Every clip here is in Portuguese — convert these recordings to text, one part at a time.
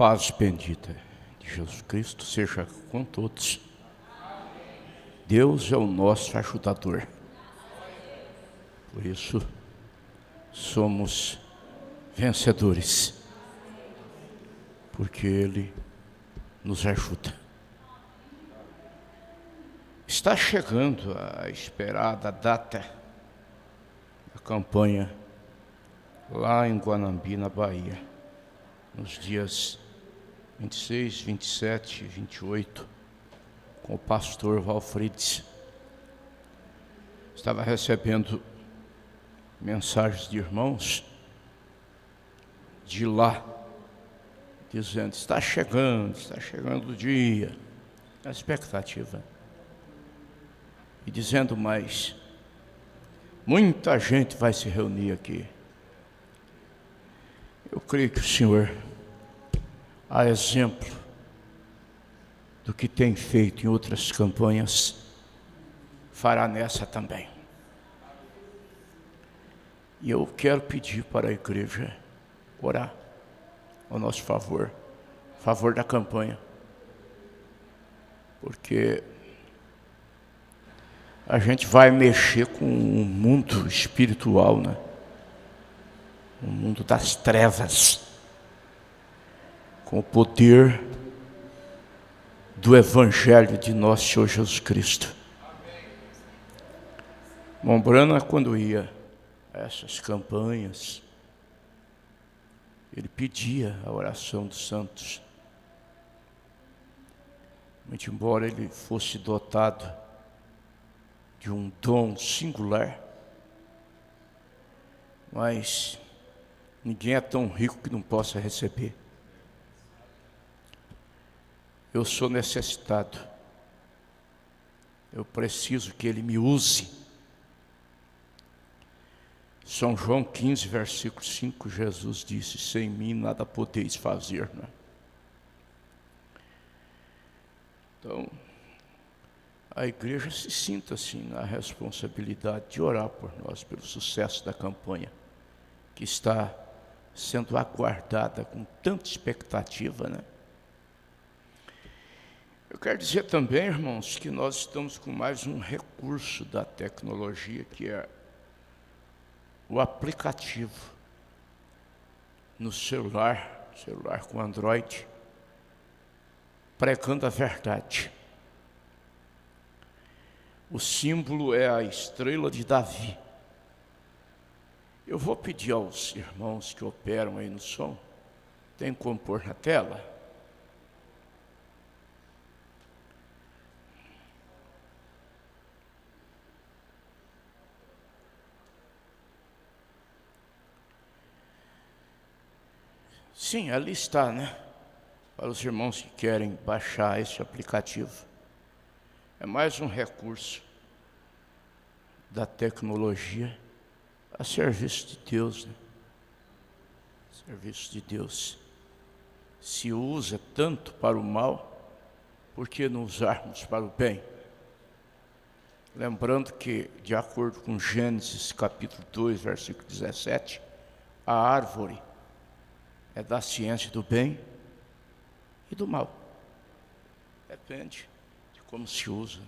paz bendita de Jesus Cristo seja com todos. Deus é o nosso ajudador. Por isso, somos vencedores. Porque Ele nos ajuda. Está chegando a esperada data da campanha lá em Guanambi, na Bahia, nos dias 26, 27 e 28, com o pastor Valfrides. Estava recebendo mensagens de irmãos de lá, dizendo: está chegando o dia, a expectativa. E dizendo mais: muita gente vai se reunir aqui. Eu creio que o Senhor, a exemplo do que tem feito em outras campanhas, fará nessa também. E eu quero pedir para a igreja orar ao nosso favor da campanha, porque a gente vai mexer com o mundo espiritual, né? O mundo das trevas, com o poder do Evangelho de nosso Senhor Jesus Cristo. Mombrana, quando ia a essas campanhas, ele pedia a oração dos santos. Muito embora ele fosse dotado de um dom singular, mas ninguém é tão rico que não possa receber. Eu sou necessitado. Eu preciso que Ele me use. São João 15, versículo 5, Jesus disse: sem mim nada podeis fazer, né? Então, a igreja se sinta assim na responsabilidade de orar por nós, pelo sucesso da campanha, que está sendo aguardada com tanta expectativa, né? Eu quero dizer também, irmãos, que nós estamos com mais um recurso da tecnologia, que é o aplicativo no celular com Android, pregando a verdade. O símbolo é a estrela de Davi. Eu vou pedir aos irmãos que operam aí no som, tem como pôr na tela? Sim, ali está, né? Para os irmãos que querem baixar esse aplicativo. É mais um recurso da tecnologia a serviço de Deus, né? Serviço de Deus. Se usa tanto para o mal, por que não usarmos para o bem? Lembrando que, de acordo com Gênesis capítulo 2, versículo 17, a árvore é da ciência do bem e do mal. Depende de como se usa.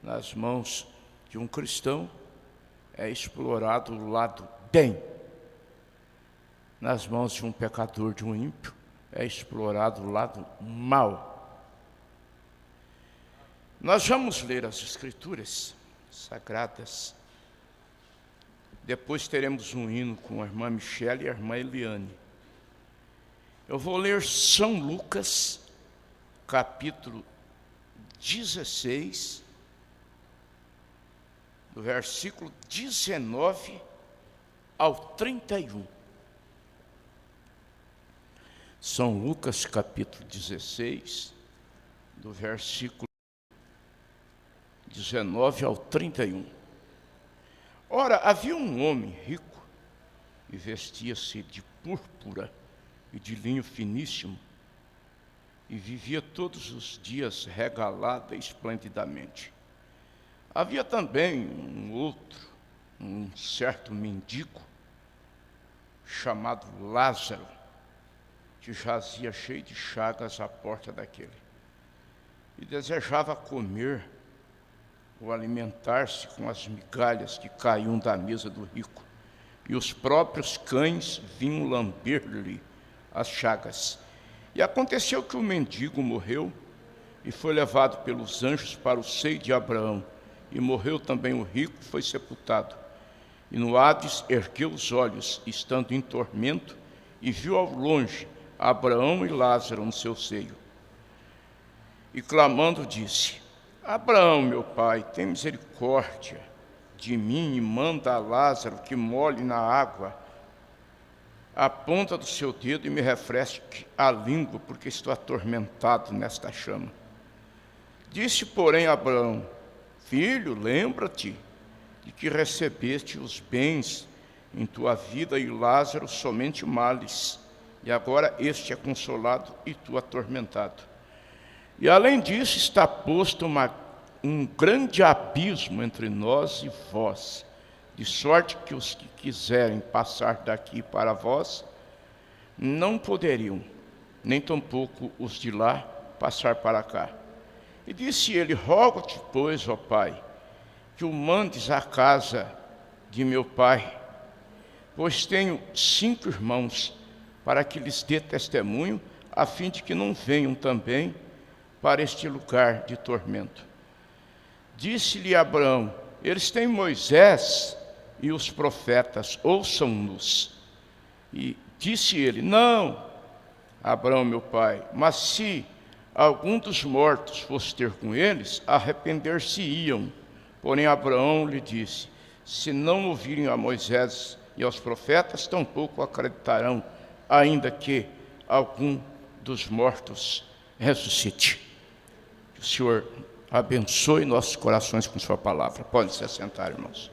Nas mãos de um cristão é explorado o lado bem. Nas mãos de um pecador, de um ímpio, é explorado o lado mal. Nós vamos ler as Escrituras Sagradas. Depois teremos um hino com a irmã Michele e a irmã Eliane. Eu vou ler São Lucas, capítulo 16, do versículo 19 ao 31. São Lucas, capítulo 16, do versículo 19 ao 31. Ora, havia um homem rico e vestia-se de púrpura e de linho finíssimo, e vivia todos os dias regalado esplendidamente. Havia também um certo mendigo, chamado Lázaro, que jazia cheio de chagas à porta daquele, e desejava comer ou alimentar-se com as migalhas que caíam da mesa do rico, e os próprios cães vinham lamber-lhe as chagas. E aconteceu que o mendigo morreu e foi levado pelos anjos para o seio de Abraão, e morreu também o rico, foi sepultado. E no Hades ergueu os olhos, estando em tormento, e viu ao longe Abraão e Lázaro no seu seio. E clamando disse: Abraão, meu pai, tem misericórdia de mim e manda a Lázaro que molhe na água a ponta do seu dedo e me refresque a língua, porque estou atormentado nesta chama. Disse, porém, Abraão: Filho, lembra-te de que recebeste os bens em tua vida e Lázaro somente males, e agora este é consolado e tu atormentado. E além disso está posto um grande abismo entre nós e vós, de sorte que os que quiserem passar daqui para vós não poderiam, nem tampouco os de lá passar para cá. E disse ele: Rogo-te, pois, ó Pai, que o mandes à casa de meu pai, pois tenho 5 irmãos, para que lhes dê testemunho, a fim de que não venham também para este lugar de tormento. Disse-lhe Abraão: Eles têm Moisés e os profetas, ouçam-nos. E disse ele: Não, Abraão, meu pai, mas se algum dos mortos fosse ter com eles, arrepender-se-iam. Porém Abraão lhe disse: Se não ouvirem a Moisés e aos profetas, tampouco acreditarão, ainda que algum dos mortos ressuscite. Que o Senhor abençoe nossos corações com sua palavra. Pode se assentar, irmãos.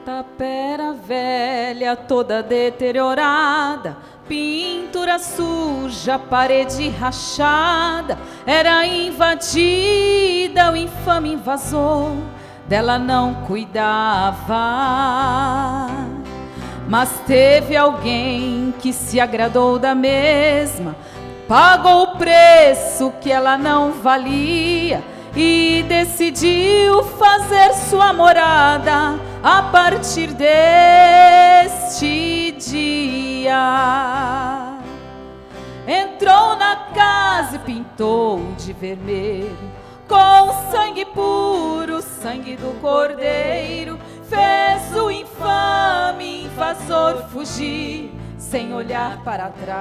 Tapera velha, toda deteriorada, pintura suja, parede rachada, era invadida, o infame invasor dela não cuidava. Mas teve alguém que se agradou da mesma, pagou o preço que ela não valia e decidiu fazer sua morada a partir deste dia. Entrou na casa e pintou de vermelho, com sangue puro, sangue do cordeiro, fez o infame invasor fugir, sem olhar para trás.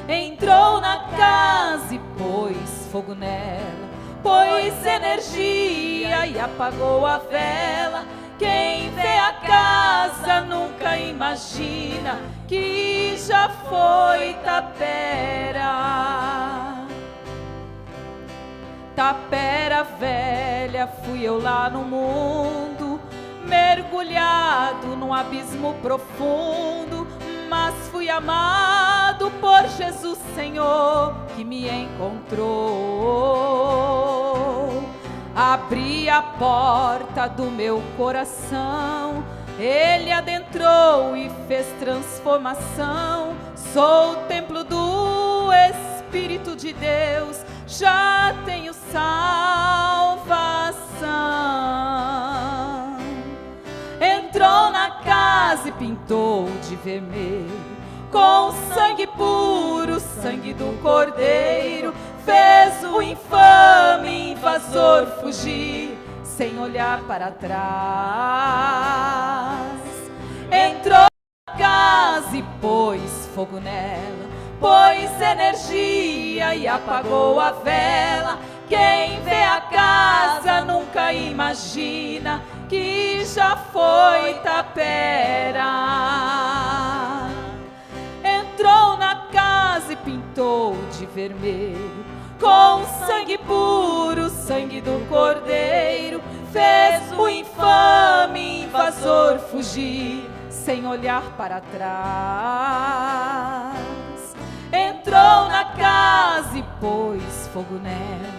Entrou na casa e pôs fogo nela, pôs energia e apagou a vela. Quem vê a casa nunca imagina que já foi tapera. Tapera velha, fui eu lá no mundo, mergulhado num abismo profundo, mas fui amado por Jesus Senhor, que me encontrou. Abri a porta do meu coração, Ele adentrou e fez transformação. Sou o templo do Espírito de Deus, já tenho salvação. Entrou na casa e pintou de vermelho, com sangue puro, sangue do cordeiro, fez o infame invasor fugir, sem olhar para trás. Entrou na casa e pôs fogo nela, pôs energia e apagou a vela. Quem vê a casa nunca imagina que já foi tapera. Entrou na casa e pintou de vermelho, com sangue puro, sangue do cordeiro, cativeiro, fez o infame invasor fugir, sem olhar para trás. Entrou na casa e pôs fogo nela,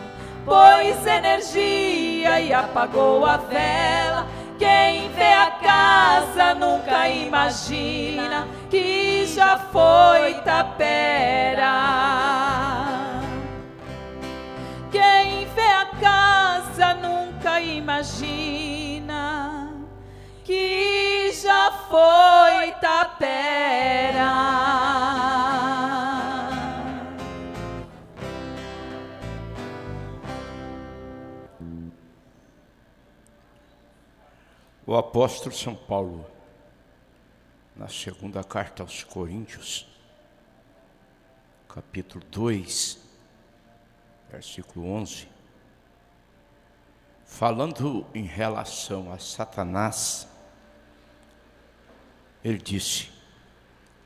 pôs energia e apagou a vela. Quem vê a casa nunca imagina que já foi tapera. Quem vê a casa nunca imagina que já foi tapera. O apóstolo São Paulo, na segunda carta aos Coríntios, capítulo 2, versículo 11, falando em relação a Satanás, ele disse: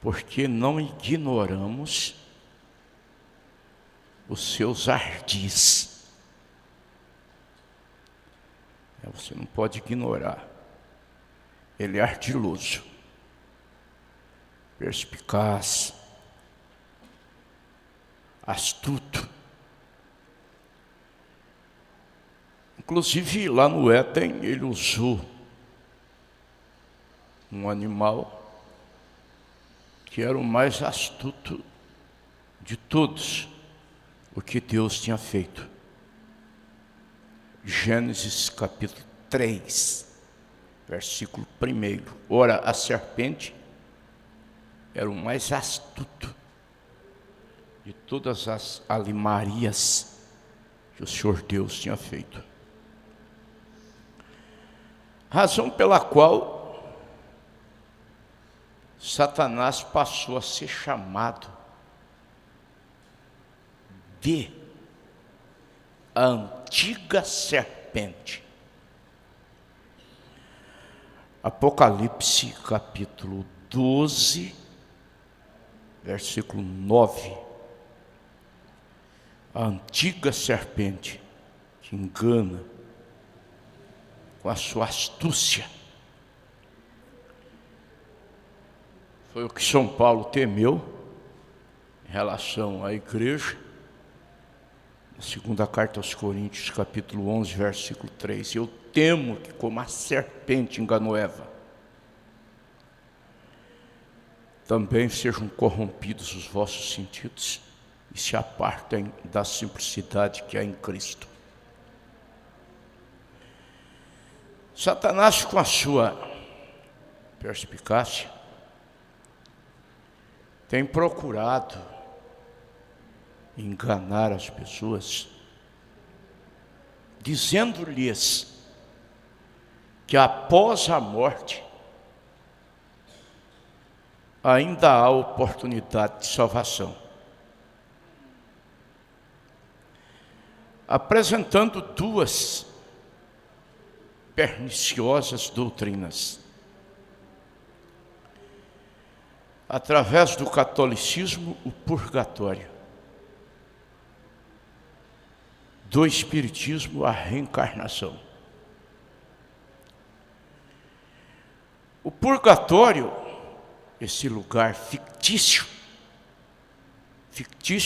porque não ignoramos os seus ardis. Você não pode ignorar. Ele é ardiloso, perspicaz, astuto. Inclusive, lá no Éden, ele usou um animal que era o mais astuto de todos o que Deus tinha feito. Gênesis capítulo 3. Versículo 1. Ora, a serpente era o mais astuto de todas as alimarias que o Senhor Deus tinha feito. Razão pela qual Satanás passou a ser chamado de a antiga serpente. Apocalipse capítulo 12, versículo 9. A antiga serpente que engana com a sua astúcia. Foi o que São Paulo temeu em relação à igreja. Na segunda carta aos Coríntios, capítulo 11, versículo 3. Eu temo que, como a serpente enganou Eva, também sejam corrompidos os vossos sentidos e se apartem da simplicidade que há em Cristo. Satanás, com a sua perspicácia, tem procurado enganar as pessoas, dizendo-lhes que após a morte ainda há oportunidade de salvação, apresentando duas perniciosas doutrinas. Através do catolicismo, o purgatório; do espiritismo, a reencarnação. O purgatório, esse lugar fictício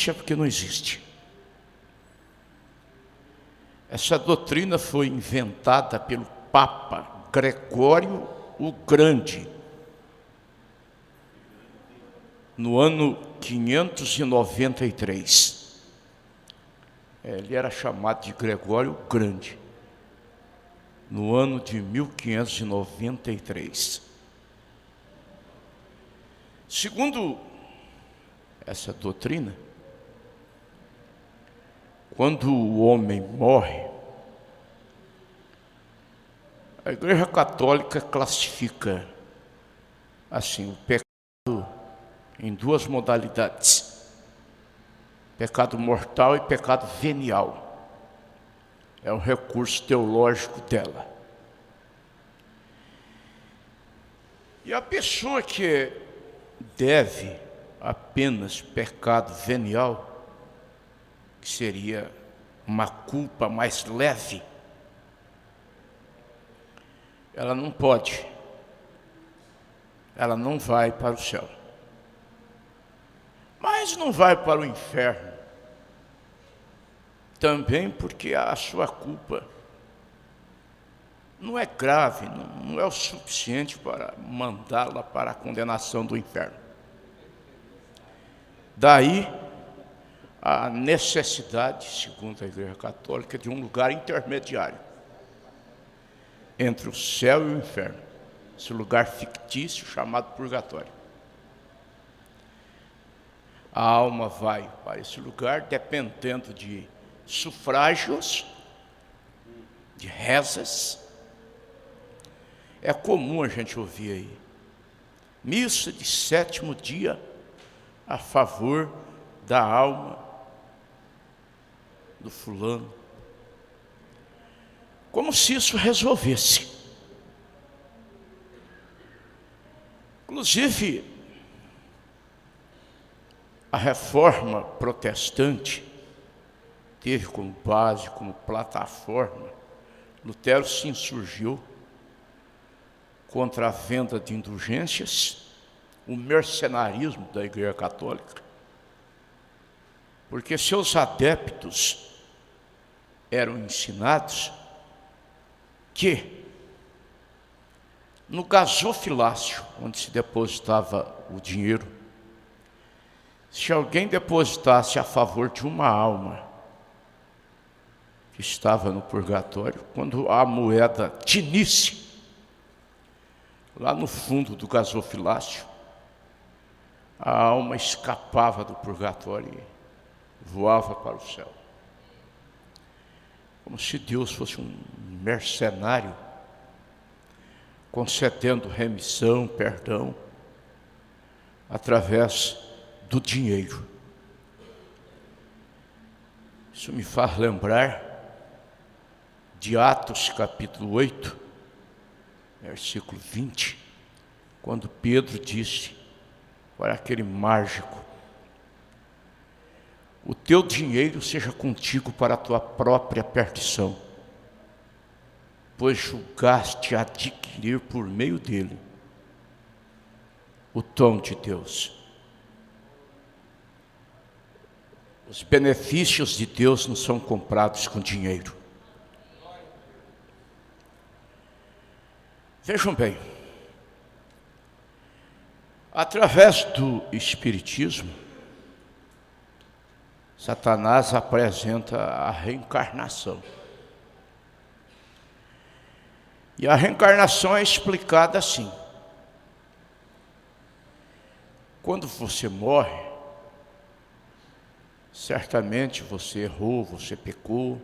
é porque não existe. Essa doutrina foi inventada pelo Papa Gregório o Grande, no ano 593. Ele era chamado de Gregório o Grande, no ano de 1593. Segundo essa doutrina, quando o homem morre, a Igreja Católica classifica assim o pecado em duas modalidades: pecado mortal e pecado venial. É um recurso teológico dela. E a pessoa que deve apenas pecado venial, que seria uma culpa mais leve, ela não pode, ela não vai para o céu. Mas não vai para o inferno, também porque a sua culpa não é grave, não é o suficiente para mandá-la para a condenação do inferno. Daí a necessidade, segundo a Igreja Católica, de um lugar intermediário entre o céu e o inferno, esse lugar fictício chamado purgatório. A alma vai para esse lugar dependendo de sufrágios, de rezas. É comum a gente ouvir aí, missa de 7º dia a favor da alma do fulano. Como se isso resolvesse. Inclusive, a reforma protestante teve como base, como plataforma, Lutero se insurgiu contra a venda de indulgências, o mercenarismo da Igreja Católica, porque seus adeptos eram ensinados que no gasofilácio, onde se depositava o dinheiro, se alguém depositasse a favor de uma alma que estava no purgatório, quando a moeda tinisse lá no fundo do gasofilácio, a alma escapava do purgatório e voava para o céu. Como se Deus fosse um mercenário, concedendo remissão, perdão, através do dinheiro. Isso me faz lembrar de Atos capítulo 8, versículo 20, quando Pedro disse para aquele mágico: o teu dinheiro seja contigo para a tua própria perdição, pois julgaste adquirir por meio dele o dom de Deus. Os benefícios de Deus não são comprados com dinheiro. Vejam bem, através do Espiritismo, Satanás apresenta a reencarnação. E a reencarnação é explicada assim: quando você morre, certamente você errou, você pecou,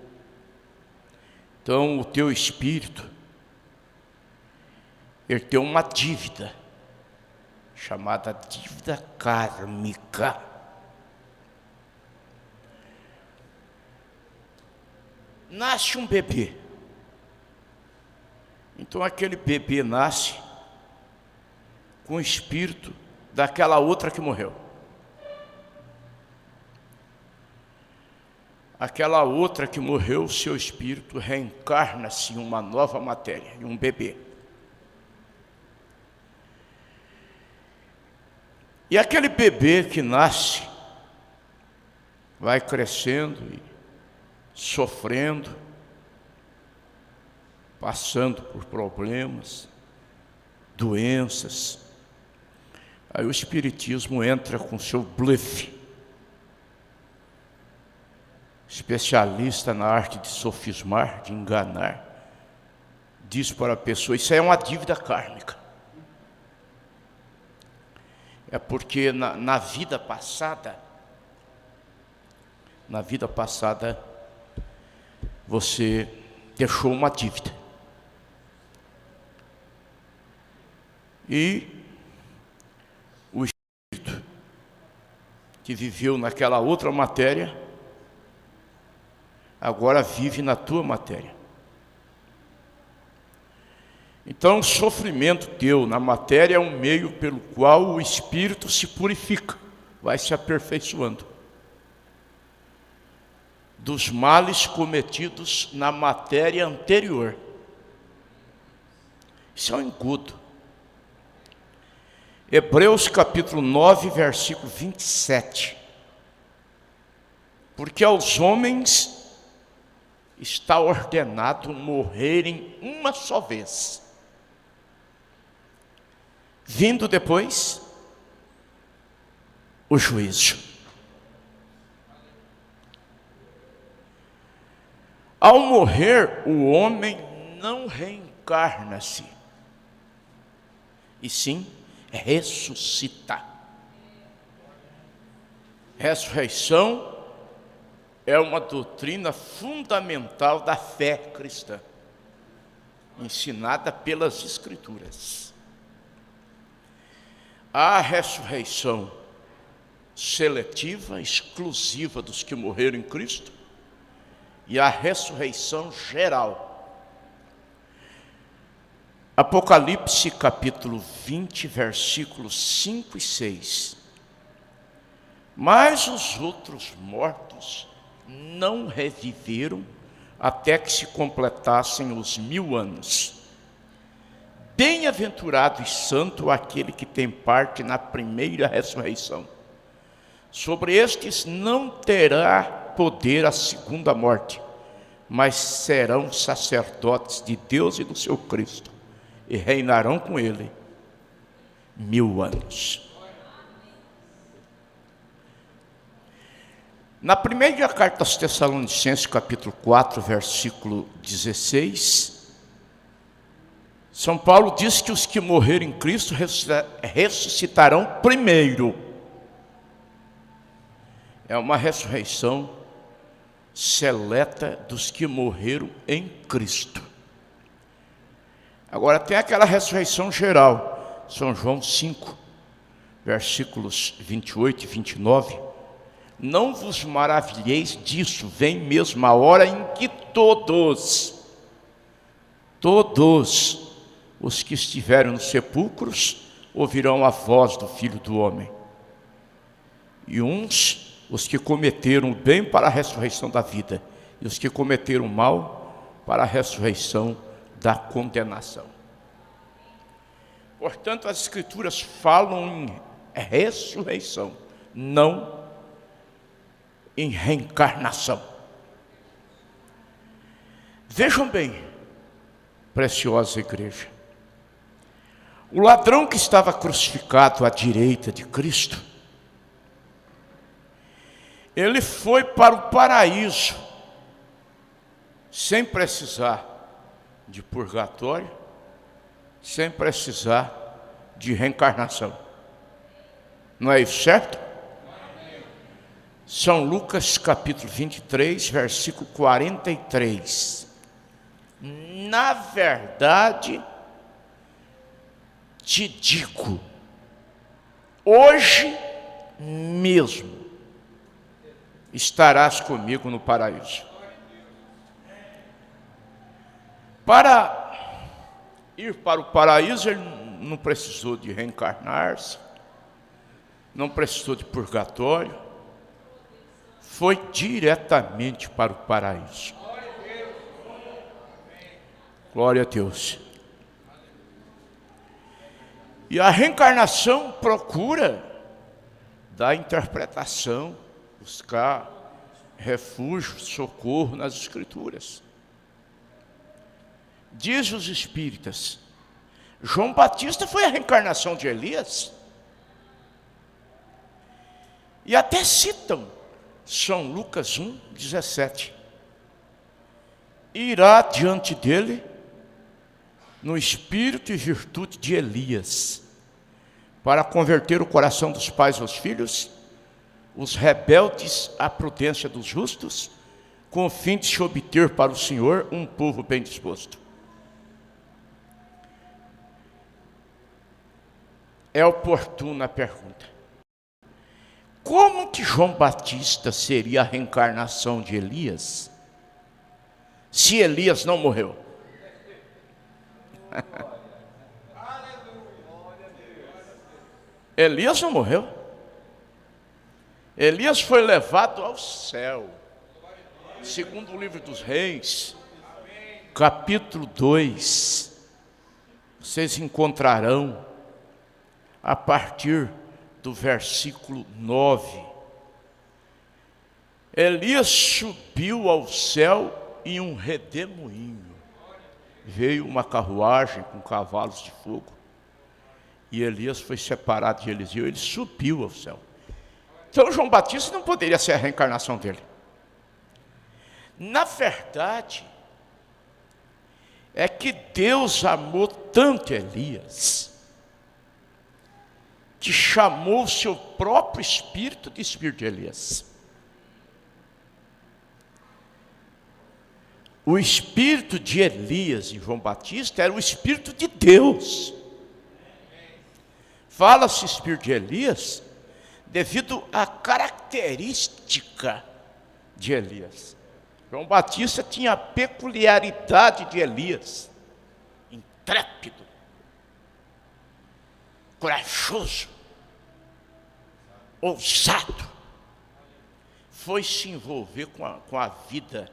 então o teu espírito, ele tem uma dívida, chamada dívida kármica. Nasce um bebê, então aquele bebê nasce com o espírito daquela outra que morreu. Aquela outra que morreu, seu espírito reencarna-se em uma nova matéria, em um bebê. E aquele bebê que nasce, vai crescendo e sofrendo, passando por problemas, doenças. Aí o Espiritismo entra com seu bluff, especialista na arte de sofismar, de enganar, diz para a pessoa: isso aí é uma dívida kármica. É porque na vida passada, você deixou uma dívida. E o espírito que viveu naquela outra matéria, agora vive na tua matéria. Então, o sofrimento teu na matéria é um meio pelo qual o espírito se purifica, vai se aperfeiçoando dos males cometidos na matéria anterior. Isso é um engodo. Hebreus capítulo 9, versículo 27. Porque aos homens está ordenado morrerem uma só vez, vindo depois o juízo. Ao morrer, o homem não reencarna-se, e sim ressuscita. Ressurreição é uma doutrina fundamental da fé cristã, ensinada pelas Escrituras. A ressurreição seletiva, exclusiva dos que morreram em Cristo, e a ressurreição geral. Apocalipse capítulo 20, versículos 5 e 6. Mas os outros mortos não reviveram até que se completassem os 1000 anos. Bem-aventurado e santo aquele que tem parte na primeira ressurreição. Sobre estes não terá poder a segunda morte, mas serão sacerdotes de Deus e do seu Cristo, e reinarão com ele 1000 anos. Na primeira carta aos Tessalonicenses, capítulo 4, versículo 16, São Paulo diz que os que morreram em Cristo ressuscitarão primeiro. É uma ressurreição seleta dos que morreram em Cristo. Agora tem aquela ressurreição geral, São João 5, versículos 28 e 29. Não vos maravilheis disso, vem mesmo a hora em que todos os que estiverem nos sepulcros ouvirão a voz do Filho do Homem. E os que cometeram o bem para a ressurreição da vida, e os que cometeram o mal para a ressurreição da condenação. Portanto, as Escrituras falam em ressurreição, não em reencarnação. Vejam bem, preciosa igreja, o ladrão que estava crucificado à direita de Cristo, ele foi para o paraíso sem precisar de purgatório, sem precisar de reencarnação. Não é isso, certo? São Lucas capítulo 23, versículo 43. Na verdade, te digo, hoje mesmo estarás comigo no paraíso. Para ir para o paraíso, ele não precisou de reencarnar-se, não precisou de purgatório, foi diretamente para o paraíso. Glória a Deus. E a reencarnação procura dar interpretação, buscar refúgio, socorro nas Escrituras. Diz os espíritas, João Batista foi a reencarnação de Elias. E até citam São Lucas 1, 17. Irá diante dele no espírito e virtude de Elias, para converter o coração dos pais aos filhos, os rebeldes à prudência dos justos, com o fim de se obter para o Senhor um povo bem disposto. É oportuna a pergunta: como que João Batista seria a reencarnação de Elias, se Elias não morreu? Elias não morreu. Elias foi levado ao céu. Segundo o livro dos Reis, capítulo 2, vocês encontrarão a partir do versículo 9. Elias subiu ao céu em um redemoinho. Veio uma carruagem com cavalos de fogo. E Elias foi separado de Eliseu. Ele subiu ao céu. Então João Batista não poderia ser a reencarnação dele. Na verdade, é que Deus amou tanto Elias, que chamou o seu próprio espírito de espírito de Elias. O espírito de Elias em João Batista era o espírito de Deus. Fala-se espírito de Elias devido à característica de Elias. João Batista tinha a peculiaridade de Elias: intrépido, corajoso, ousado. Foi se envolver com a vida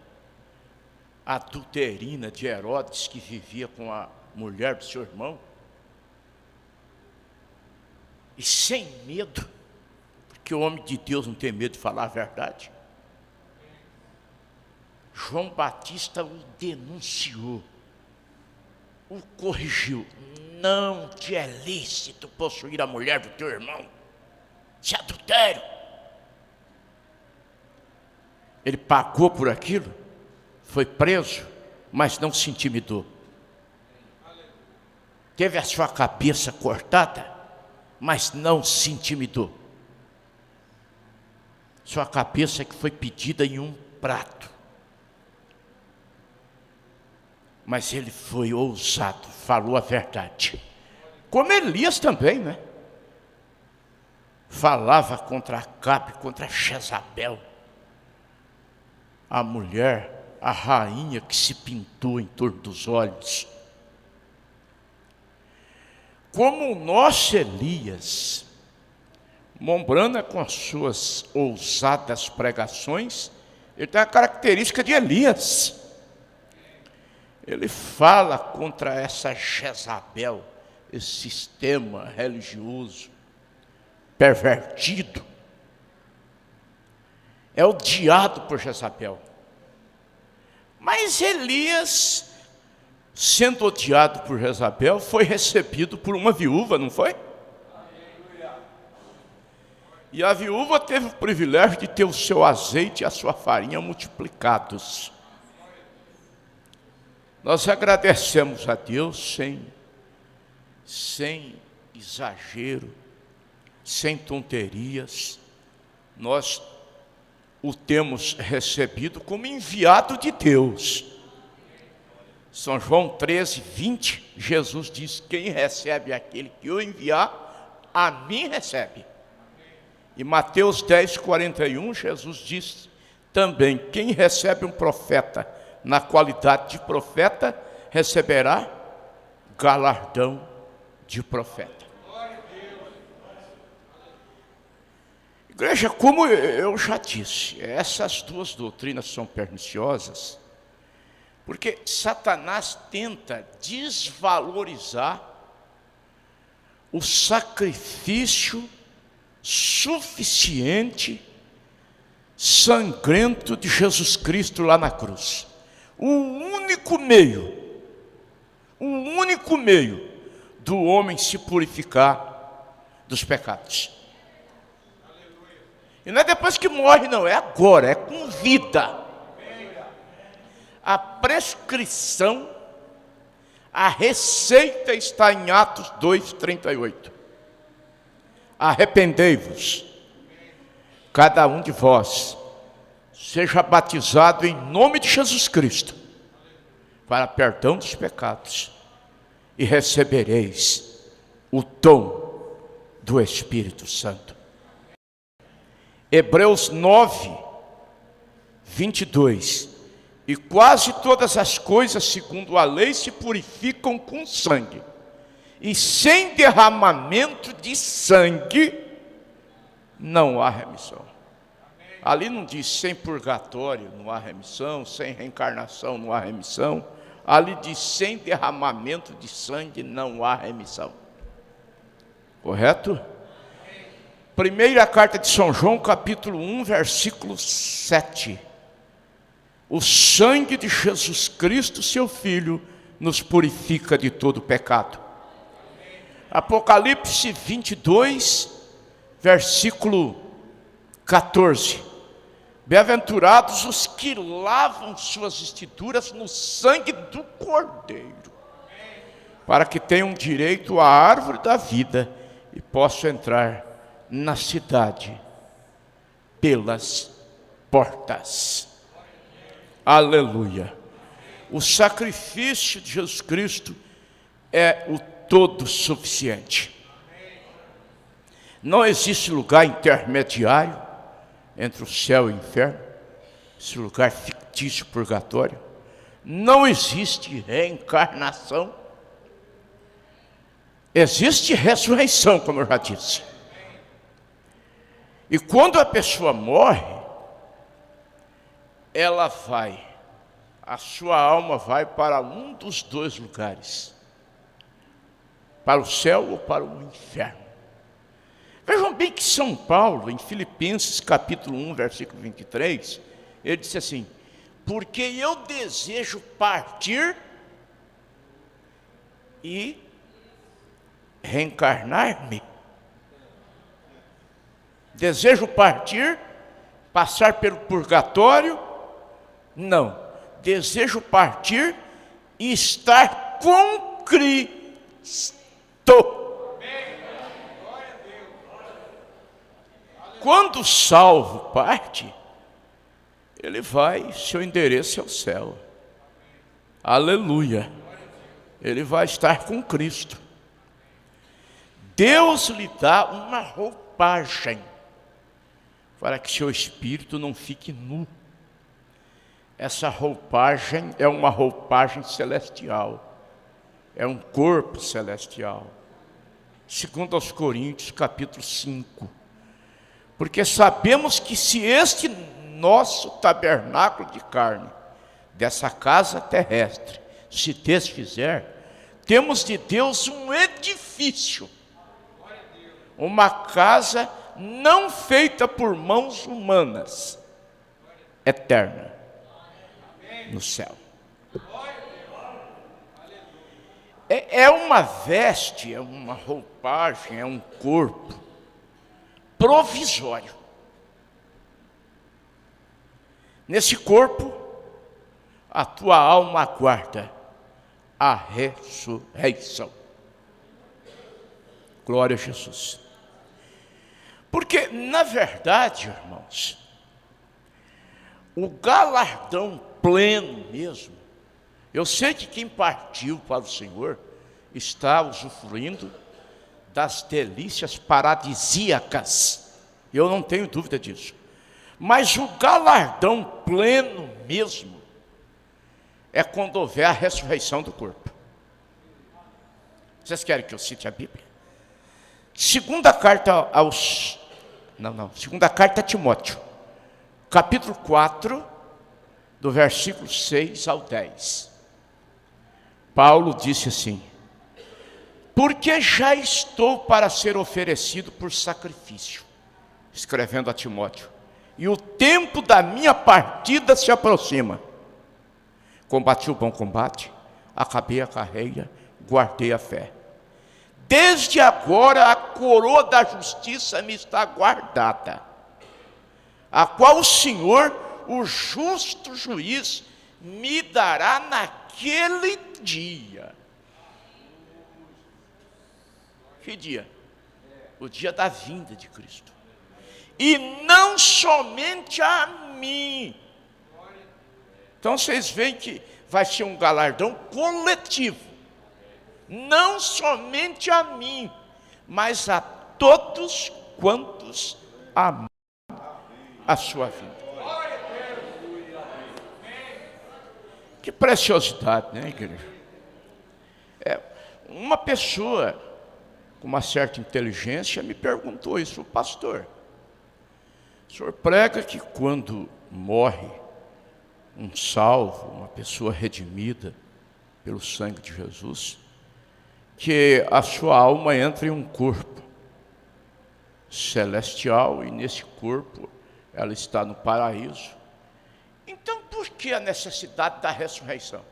adulterina de Herodes, que vivia com a mulher do seu irmão, e sem medo, porque o homem de Deus não tem medo de falar a verdade. João Batista o denunciou, o corrigiu. Não te é lícito possuir a mulher do teu irmão, isso é adultério. Ele pagou por aquilo, foi preso, mas não se intimidou. Teve a sua cabeça cortada, mas não se intimidou. Sua cabeça que foi pedida em um prato. Mas ele foi ousado, falou a verdade. Como Elias também, né? Falava contra Acabe, contra Jezabel, a mulher, a rainha que se pintou em torno dos olhos. Como o nosso Elias, Mombrana com as suas ousadas pregações, ele tem a característica de Elias. Ele fala contra essa Jezabel, esse sistema religioso pervertido. É odiado por Jezabel. Mas Elias, sendo odiado por Jezabel, foi recebido por uma viúva, não foi? E a viúva teve o privilégio de ter o seu azeite e a sua farinha multiplicados. Nós agradecemos a Deus sem exagero, sem tonterias. Nós o temos recebido como enviado de Deus. São João 13, 20, Jesus diz: quem recebe aquele que eu enviar, a mim recebe. E Mateus 10, 41, Jesus diz também: quem recebe um profeta na qualidade de profeta, receberá galardão de profeta. Igreja, como eu já disse, essas duas doutrinas são perniciosas, porque Satanás tenta desvalorizar o sacrifício suficiente, sangrento de Jesus Cristo lá na cruz. O único meio do homem se purificar dos pecados. E não é depois que morre, não, é agora, é com vida. A prescrição, a receita está em Atos 2:38. Arrependei-vos, cada um de vós, seja batizado em nome de Jesus Cristo, para perdão dos pecados, e recebereis o dom do Espírito Santo. Hebreus 9, 22. E quase todas as coisas, segundo a lei, se purificam com sangue. E sem derramamento de sangue, não há remissão. Ali não diz sem purgatório, não há remissão, sem reencarnação, não há remissão. Ali diz: sem derramamento de sangue não há remissão. Correto? Primeira carta de São João, capítulo 1, versículo 7. O sangue de Jesus Cristo, seu Filho, nos purifica de todo pecado. Apocalipse 22, versículo 14. Bem-aventurados os que lavam suas vestiduras no sangue do Cordeiro, para que tenham direito à árvore da vida e possam entrar na cidade pelas portas. Aleluia. O sacrifício de Jesus Cristo é o todo suficiente. Não existe lugar intermediário entre o céu e o inferno, esse lugar fictício, purgatório. Não existe reencarnação. Existe ressurreição, como eu já disse. E quando a pessoa morre, a sua alma vai para um dos dois lugares, para o céu ou para o inferno. Vejam bem que São Paulo, em Filipenses capítulo 1, versículo 23, ele disse assim: porque eu desejo partir e reencarnar-me. Desejo partir, passar pelo purgatório? Não. Desejo partir e estar com Cristo. Quando o salvo parte, ele vai, seu endereço é o céu. Aleluia. Ele vai estar com Cristo. Deus lhe dá uma roupagem para que seu espírito não fique nu. Essa roupagem é uma roupagem celestial, é um corpo celestial. Segundo aos Coríntios, capítulo 5. Porque sabemos que se este nosso tabernáculo de carne, dessa casa terrestre, se desfizer, temos de Deus um edifício, uma casa não feita por mãos humanas, eterna, no céu. É uma veste, é uma roupagem, é um corpo provisório. Nesse corpo, a tua alma aguarda a ressurreição. Glória a Jesus. Porque, na verdade, irmãos, o galardão pleno mesmo, eu sei que quem partiu para o Senhor está usufruindo das delícias paradisíacas, eu não tenho dúvida disso. Mas o galardão pleno mesmo é quando houver a ressurreição do corpo. Vocês querem que eu cite a Bíblia? Segunda carta a Timóteo, capítulo 4, do versículo 6 ao 10. Paulo disse assim: porque já estou para ser oferecido por sacrifício, escrevendo a Timóteo, e o tempo da minha partida se aproxima. Combati o bom combate, acabei a carreira, guardei a fé. Desde agora a coroa da justiça me está guardada, a qual o Senhor, o justo juiz, me dará naquele dia. Que dia? O dia da vinda de Cristo. E não somente a mim. Então vocês veem que vai ser um galardão coletivo. Não somente a mim, mas a todos quantos amam a sua vida. Que preciosidade, né, igreja? Uma pessoa com uma certa inteligência me perguntou isso: pastor, o senhor prega que quando morre um salvo, uma pessoa redimida, pelo sangue de Jesus, que a sua alma entra em um corpo celestial e nesse corpo ela está no paraíso. Então, por que a necessidade da ressurreição?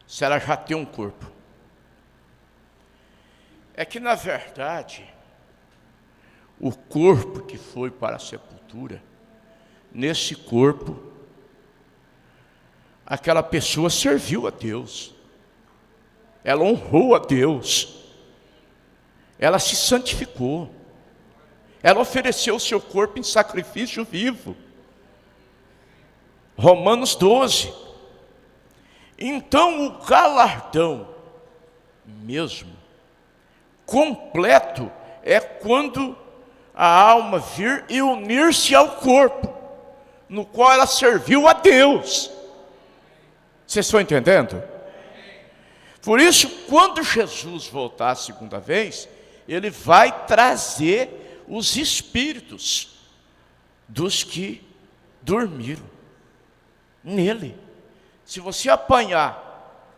Se ela já tem um corpo. É que, na verdade, o corpo que foi para a sepultura, nesse corpo, aquela pessoa serviu a Deus, ela honrou a Deus, ela se santificou, ela ofereceu o seu corpo em sacrifício vivo. Romanos 12. Então o galardão mesmo, completo, é quando a alma vir e unir-se ao corpo, no qual ela serviu a Deus. Vocês estão entendendo? Por isso, quando Jesus voltar a segunda vez, ele vai trazer os espíritos dos que dormiram nele. Se você apanhar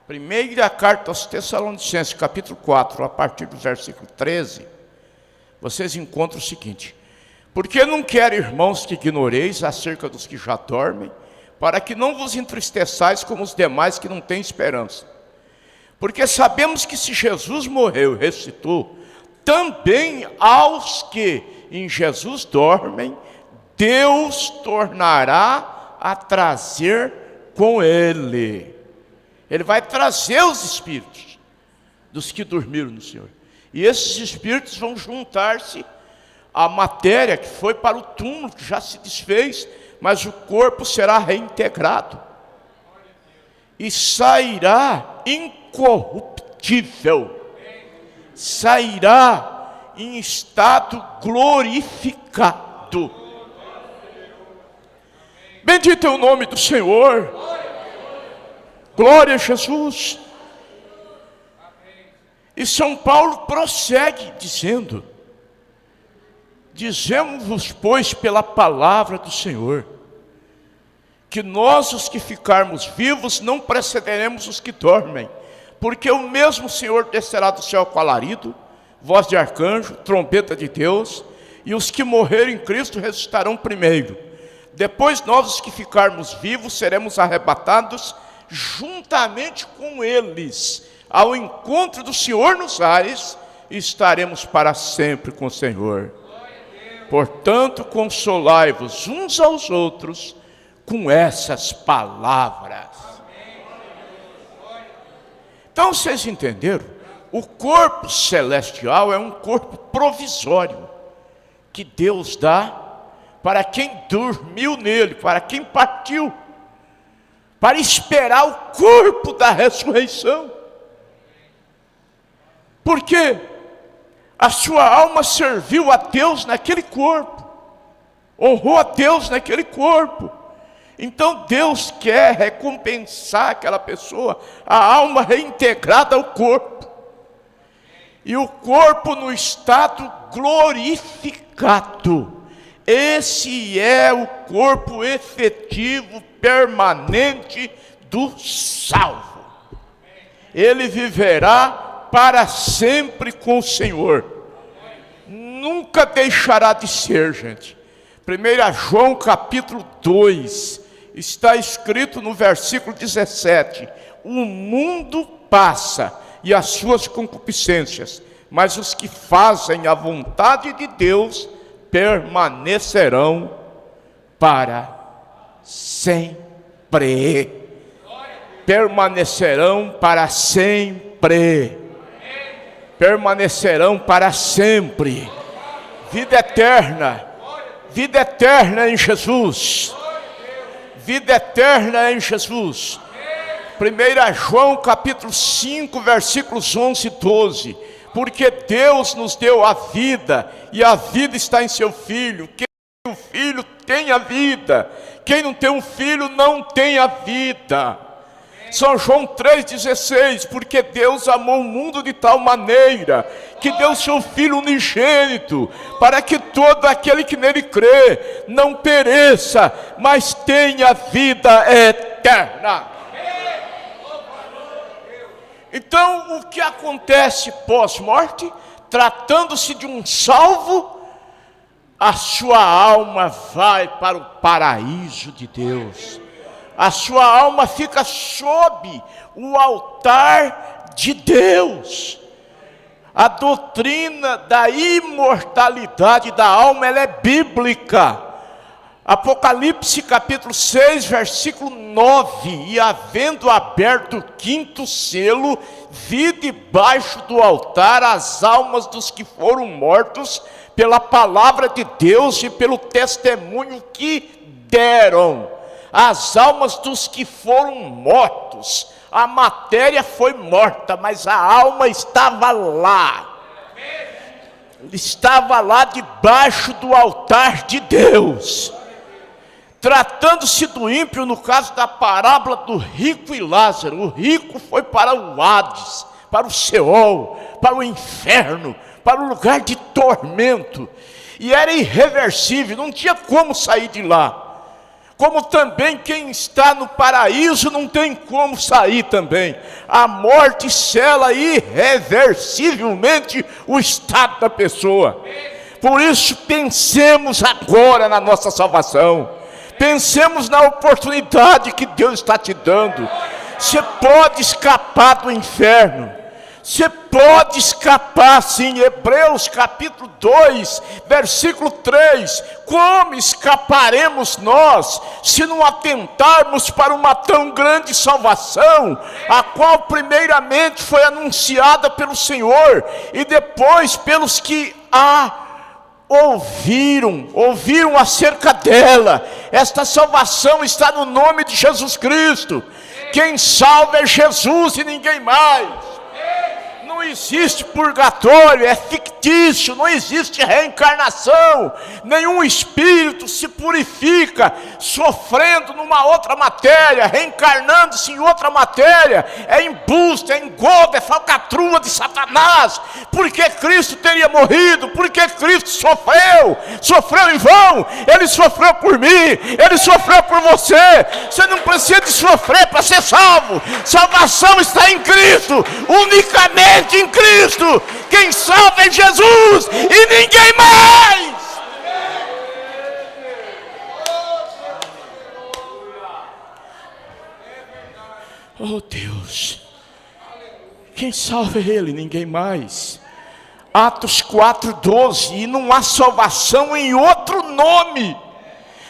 primeira carta aos Tessalonicenses, capítulo 4, a partir do versículo 13, vocês encontram o seguinte: porque não quero, irmãos, que ignoreis acerca dos que já dormem, para que não vos entristeçais como os demais que não têm esperança. Porque sabemos que se Jesus morreu e ressuscitou, também aos que em Jesus dormem, Deus tornará a trazer com Ele. Ele vai trazer os espíritos dos que dormiram no Senhor. E esses espíritos vão juntar-se à matéria que foi para o túmulo, que já se desfez, mas o corpo será reintegrado. E sairá incorruptível. Sairá em estado glorificado. Bendito é o nome do Senhor. Glória a Jesus. E São Paulo prossegue dizendo: dizemos-vos, pois, pela palavra do Senhor, que nós, os que ficarmos vivos, não precederemos os que dormem, porque o mesmo Senhor descerá do céu com alarido, voz de arcanjo, trombeta de Deus, e os que morrerem em Cristo ressuscitarão primeiro. Depois nós, os que ficarmos vivos, seremos arrebatados juntamente com eles ao encontro do Senhor nos ares, e estaremos para sempre com o Senhor. Portanto, consolai-vos uns aos outros com essas palavras. Então vocês entenderam? O corpo celestial é um corpo provisório que Deus dá para quem dormiu nele, para quem partiu, para esperar o corpo da ressurreição. Porque a sua alma serviu a Deus naquele corpo, honrou a Deus naquele corpo. Então Deus quer recompensar aquela pessoa, a alma reintegrada ao corpo, e o corpo no estado glorificado. Esse é o corpo efetivo, permanente do salvo. Ele viverá para sempre com o Senhor. Nunca deixará de ser, gente. 1 João capítulo 2, está escrito no versículo 17: o mundo passa e as suas concupiscências, mas os que fazem a vontade de Deus permanecerão para sempre. Permanecerão para sempre. Permanecerão para sempre. Vida eterna. Vida eterna em Jesus. Vida eterna em Jesus. 1 João capítulo 5, versículos 11 e 12. Porque Deus nos deu a vida, e a vida está em seu Filho. Quem tem um filho tem a vida. Quem não tem um filho não tem a vida. São João 3,16, porque Deus amou o mundo de tal maneira, que deu seu Filho unigênito, para que todo aquele que nele crê, não pereça, mas tenha vida eterna. Então, o que acontece pós-morte? Tratando-se de um salvo, a sua alma vai para o paraíso de Deus. A sua alma fica sob o altar de Deus. A doutrina da imortalidade da alma, ela é bíblica. Apocalipse capítulo 6, versículo 9. E havendo aberto o quinto selo, vi debaixo do altar as almas dos que foram mortos pela palavra de Deus e pelo testemunho que deram. As almas dos que foram mortos. A matéria foi morta, mas a alma estava lá. Estava lá debaixo do altar de Deus. Tratando-se do ímpio, no caso da parábola do rico e Lázaro, o rico foi para o Hades, para o Seol, para o inferno, para o lugar de tormento, e era irreversível, não tinha como sair de lá. Como também quem está no paraíso não tem como sair também. A morte sela irreversivelmente o estado da pessoa. Por isso pensemos agora na nossa salvação. Pensemos na oportunidade que Deus está te dando. Você pode escapar do inferno. Você pode escapar sim. Hebreus capítulo 2, versículo 3. Como escaparemos nós, se não atentarmos para uma tão grande salvação, a qual primeiramente foi anunciada pelo Senhor, e depois pelos que a ouviram acerca dela. Esta salvação está no nome de Jesus Cristo. Quem salva é Jesus e ninguém mais. Não existe purgatório, é fictício, não existe reencarnação. Nenhum espírito se purifica sofrendo numa outra matéria, reencarnando-se em outra matéria. É embuste, é engodo, é falcatrua de Satanás. Porque Cristo teria morrido, porque Cristo sofreu em vão. Ele sofreu por mim, Ele sofreu por você. Você não precisa de sofrer para ser salvo. Salvação está em Cristo, unicamente em Cristo. Quem salva é Jesus e ninguém mais. Oh Deus, quem salva é Ele, ninguém mais. Atos 4:12. E não há salvação em outro nome,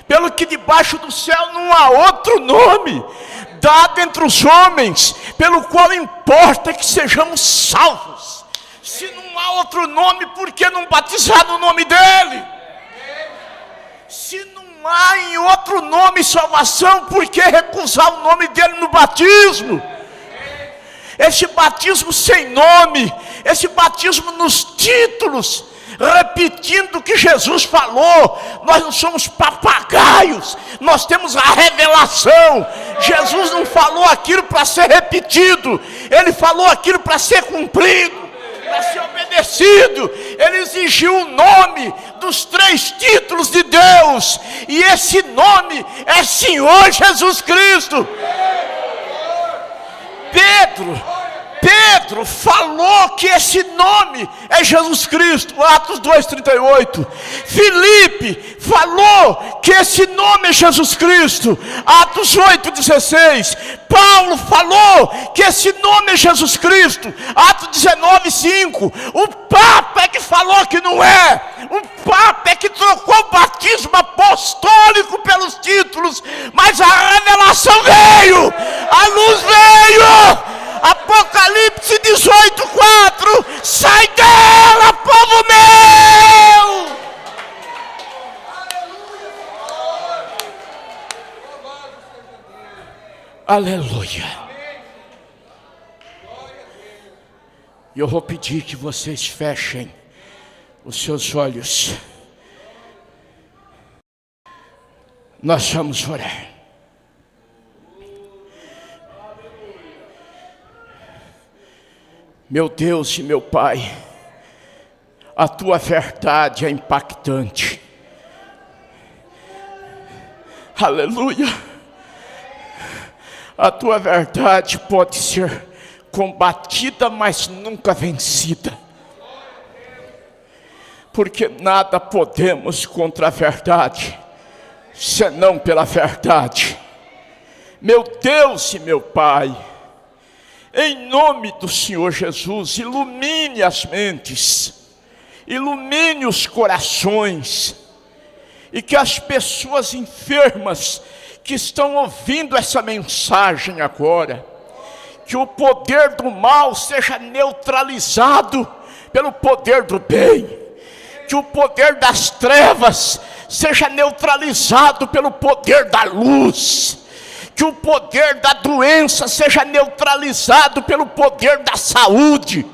pelo que debaixo do céu não há outro nome dado entre os homens, pelo qual importa que sejamos salvos. Se não há outro nome, por que não batizar no nome dele? Se não há em outro nome salvação, por que recusar o nome dele no batismo? Esse batismo sem nome, esse batismo nos títulos, repetindo o que Jesus falou. Nós não somos papagaios, nós temos a revelação. Jesus não falou aquilo para ser repetido, Ele falou aquilo para ser cumprido, para ser obedecido. Ele exigiu o nome dos 3 títulos de Deus, e esse nome é Senhor Jesus Cristo. Pedro falou que esse nome é Jesus Cristo, Atos 2:38. Filipe falou que esse nome é Jesus Cristo, Atos 8:16. Paulo falou que esse nome é Jesus Cristo, Atos 19:5. O Papa é que falou que não é. O Papa é que trocou o batismo apostólico pelos títulos, mas a revelação veio, a luz veio. Apocalipse 18:4. Sai dela, povo meu! Aleluia. E eu vou pedir que vocês fechem os seus olhos. Nós vamos orar. Meu Deus e meu Pai, a Tua verdade é impactante. Aleluia. A Tua verdade pode ser combatida, mas nunca vencida. Porque nada podemos contra a verdade, senão pela verdade. Meu Deus e meu Pai, em nome do Senhor Jesus, ilumine as mentes, ilumine os corações, e que as pessoas enfermas que estão ouvindo essa mensagem agora, que o poder do mal seja neutralizado pelo poder do bem, que o poder das trevas seja neutralizado pelo poder da luz, que o poder da doença seja neutralizado pelo poder da saúde,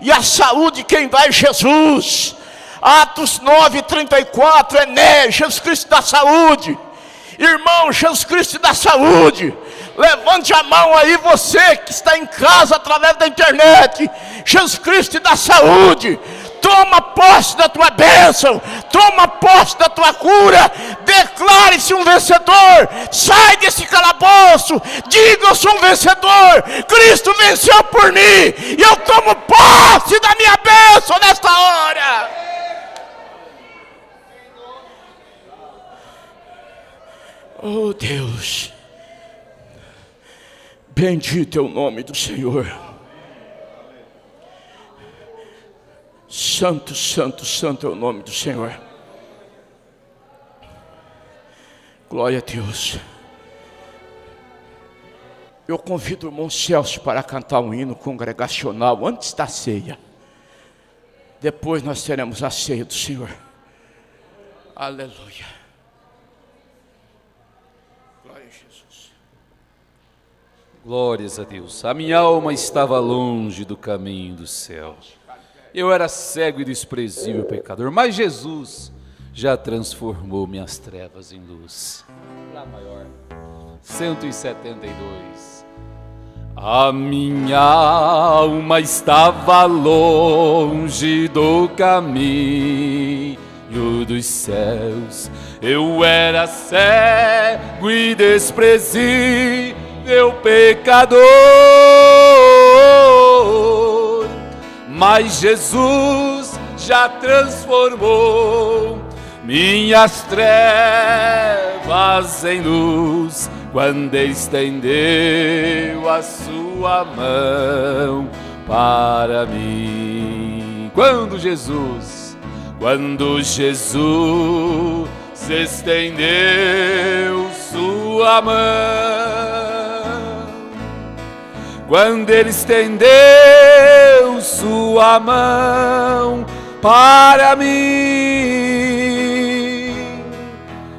e a saúde quem dá é Jesus. Atos 9:34, Jesus Cristo da saúde. Irmão, Jesus Cristo da saúde. Levante a mão aí, você que está em casa através da internet. Jesus Cristo da saúde. Toma posse da tua bênção, toma posse da tua cura, declare-se um vencedor, sai desse calabouço, diga: eu sou um vencedor, Cristo venceu por mim, e eu tomo posse da minha bênção nesta hora. Oh Deus, bendito é o nome do Senhor. Santo, santo, santo é o nome do Senhor. Glória a Deus. Eu convido o irmão Celso para cantar um hino congregacional antes da ceia. Depois nós teremos a ceia do Senhor. Aleluia. Glória a Jesus. Glórias a Deus. A minha alma estava longe do caminho do céu. Eu era cego e desprezível pecador, mas Jesus já transformou minhas trevas em luz. Lá maior, 172. A minha alma estava longe do caminho dos céus. Eu era cego e desprezível pecador, mas Jesus já transformou minhas trevas em luz, quando estendeu a sua mão para mim. Quando Jesus estendeu sua mão, quando Ele estendeu sua mão para mim,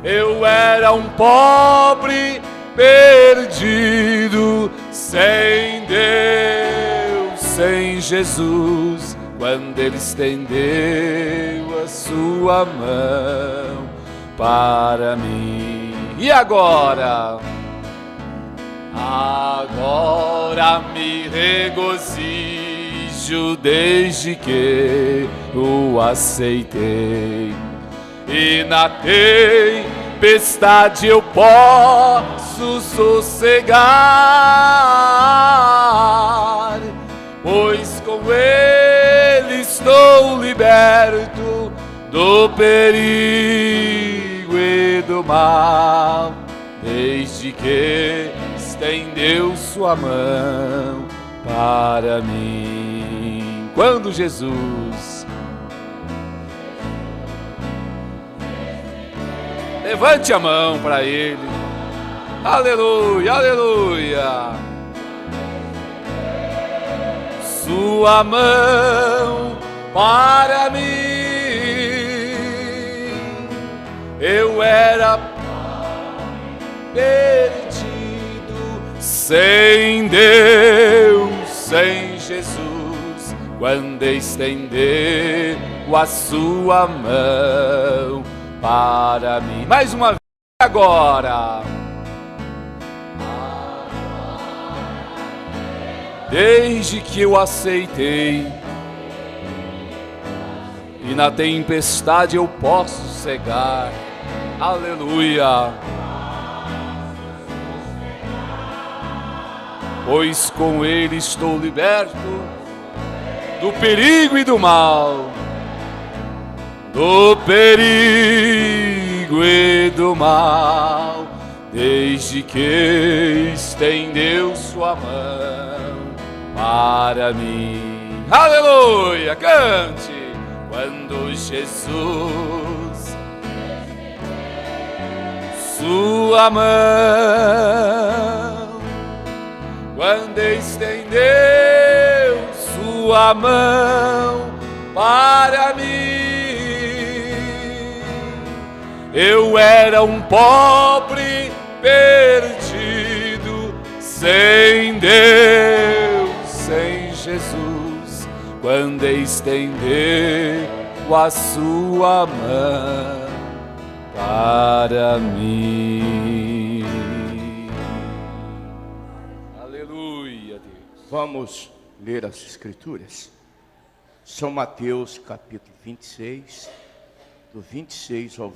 eu era um pobre perdido, sem Deus, sem Jesus, quando Ele estendeu a sua mão para mim. E agora? Agora me regozijo desde que o aceitei, e na tempestade eu posso sossegar, pois com Ele estou liberto do perigo e do mal, desde que estendeu sua mão para mim. Quando Jesus, levante a mão para Ele, aleluia, aleluia. Sua mão para mim, eu era perdido, sem Deus, sem Jesus, quando estendeu a sua mão para mim. Mais uma vez agora. Desde que eu aceitei, e na tempestade eu posso cegar, aleluia. pois com ele estou liberto do perigo e do mal. Do perigo e do mal, desde que estendeu sua mão para mim. Aleluia! Cante! Quando Jesus sua mão, quando estendeu sua mão para mim, eu era um pobre perdido, sem Deus, sem Jesus, quando estendeu a sua mão para mim. Aleluia, Deus. Vamos ler as Escrituras. São Mateus capítulo 26, do 26 ao